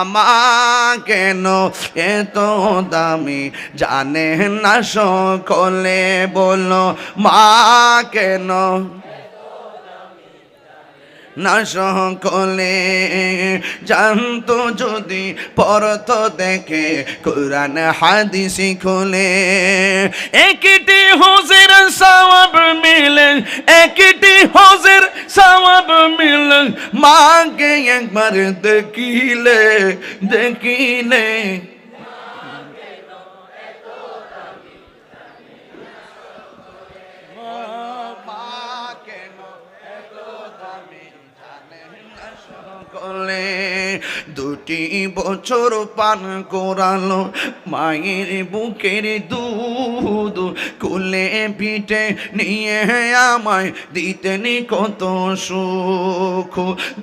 মা কেন এত দামি জানে না সকলে বলো মা কেন না সকলে জানতো যদি পড়তো দেখে কুরআন হাদিস খুলে একটি হজের সওয়াব মিলে একটি হজের সওয়াব মিলে মাকে একবার দেখিলে দেখিলে দুটি বছর পান করালো মায়ের বুকের দুধ কুলে পিঠে নিয়ে আমায় দিতেন কত সুখ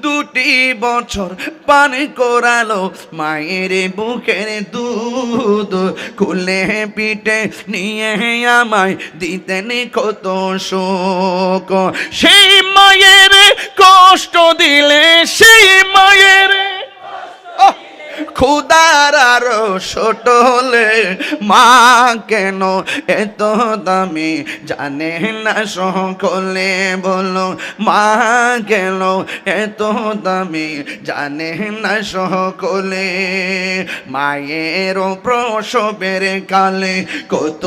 দুটি বছর পান করালো মায়ের বুকের দুধ কুলে পিঠে নিয়ে আমায় দিতেন কত সুখ সেই মায়ের কষ্ট দিলে সেই মায়ের খুদার আরো ছোট হলে মা কেন এত দামি জানে না সকলে বলো মা কেন এত দামি জানে না সকলে মায়ের প্রসবের কালে কত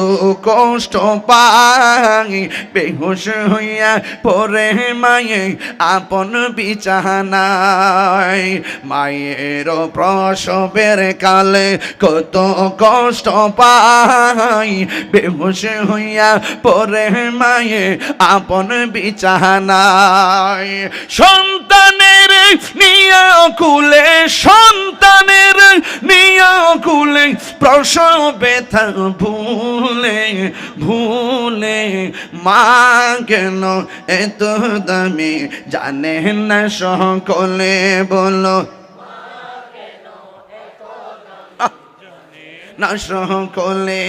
কষ্ট পাই বেহুশ হইয়া পরে মায়ে আপন বিছানায় মায়ের প্রসবের কালে কত কষ্ট পাই বেহুশ হইয়া পরে মায়ে আপন বিছানায় সন্তানের নিয়া কুলে সন্তানের নিয়া কুলে প্রসব ব্যথা ভুলে ভুলে মা কেন এত দামি জানে না সকলে বলো না সকলে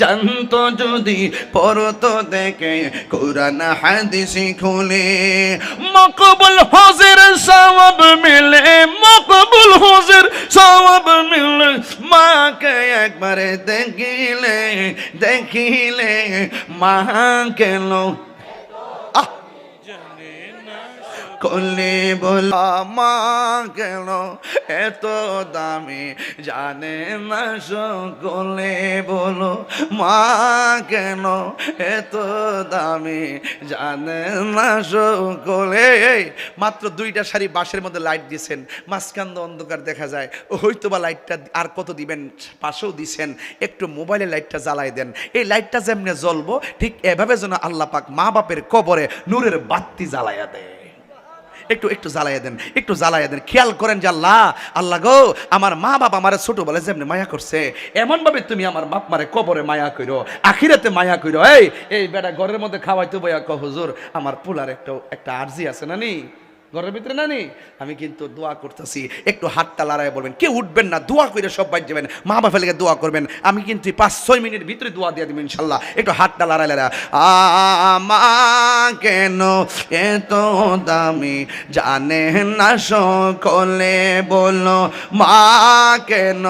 জানতো যদি পড়তো দেখে কুরআন হাদিস খুলে মকবুল হজের সওয়াব মিলে মকবুল হজের সওয়াব মিলে মাকে একবার দেখিলে দেখিলে মা কেন কলে বলো মা কেন এত দামি জানে না সকলে বলো মা কেন এত দামি জানে না সকলে মাত্র দুইটা সারি বাঁশের মধ্যে লাইট দিয়েছেন মাঝখান অন্ধকার দেখা যায় হয়তো বা লাইটটা আর কত দিবেন পাশেও দিছেন একটু মোবাইলে লাইটটা জ্বালাই দেন এই লাইটটা যেমনি জ্বলবো ঠিক এভাবে যেন আল্লাহ পাক মা বাপের কবরে নূরের বাতি জ্বালাইয়া দেয় একটু একটু জ্বালাইয়া দেন একটু জ্বালাইয়া দেন খেয়াল করেন যে আল্লাহ আল্লাহ গো আমার মা বাবা আমার ছোট বলে যেমনি মায়া করছে এমন ভাবে তুমি আমার বাপ মারে কবরে মায়া কইরো আখিরাতে মায়া কইরো এই বেটা ঘরের মধ্যে খাওয়াইতে বইয়া কহ হুজুর আমার পুলার একটা আরজি আছে নানি ঘরের ভিতরে নানি আমি কিন্তু দোয়া করতেছি একটু হাতটা লড়াই বলবেন কেউ উঠবেন না দোয়া করে সব বাইর যাবেন মা বাপের লেগে দোয়া করবেন আমি কিন্তু 5-6 মিনিট ভিতরে দোয়া দিয়ে দেবেন ইনশাল্লাহ একটু হাতটা লড়াই মা কেন এত দামি জানে না সকলে বলো মা কেন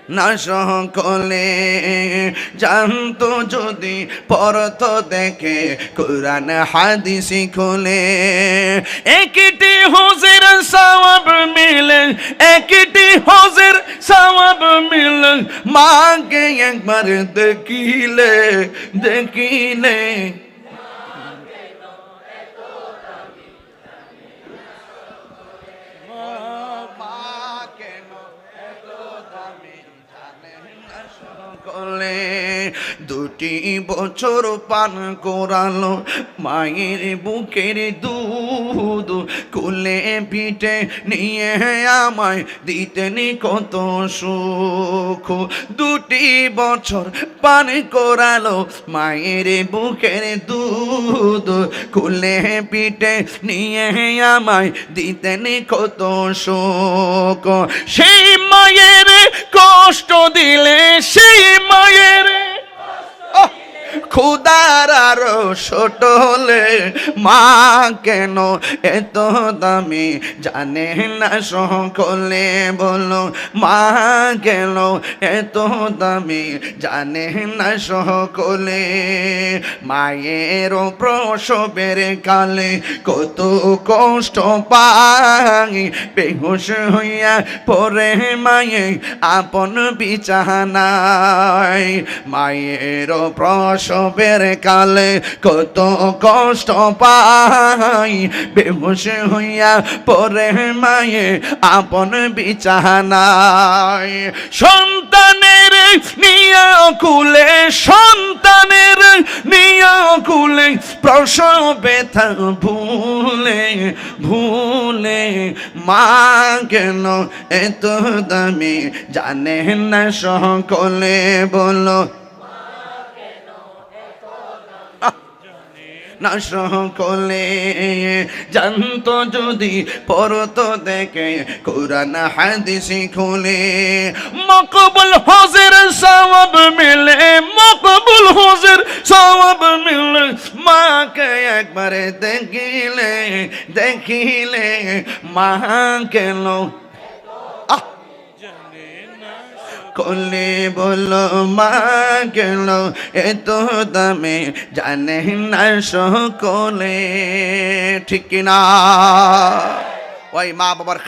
না সকলে জানতো যদি পড়তো দেখে কুরআন হাদিস খুলে একটি হজের সওয়াব মিলে একটি হজের সওয়াব মিলে মাকে একবার দেখিলে দেখিলে দুটি বছর পান করালো মায়ের বুকের দুধ কুলে পিঠে নিয়ে আমায় দিতেন কত সুখ দুটি বছর পান করালো মায়ের বুকের দুধ কুলে পিঠে নিয়ে আমায় দিতেন কত সুখ সেই মায়ের কষ্ট দিলে সেই মায়ের খুদার আরো ছোট হলে মা কেন এত দামি জানে না সকলে বলো মা কেন এত দামি জানে না সকলে মায়ের প্রসবের কালে কত কষ্ট পাই বেহুশ হইয়া পরে মায়ে আপন বিছানায় মায়ের প্রসবের কালে কত কষ্ট পাই বেহুশ হইয়া পরে মায়ে আপন বিছানায় সন্তানের নিয়া কুলে সন্তানের নিয়া কুলে প্রসব ব্যথা ভুলে ভুলে মা কেন এত দামি জানে না সকলে বলো না সকলে জানতো যদি পড়তো দেখে কোরআন হাদিস খুলে মকবুল হজের সওয়াব মিলে মকবুল হজের সওয়াব মিলে মাকে একবার দেখিলে দেখিলে মা কেন কলে বলো মা কেন এত দামে জানে না সকলে ঠিক না ওই মা বাবার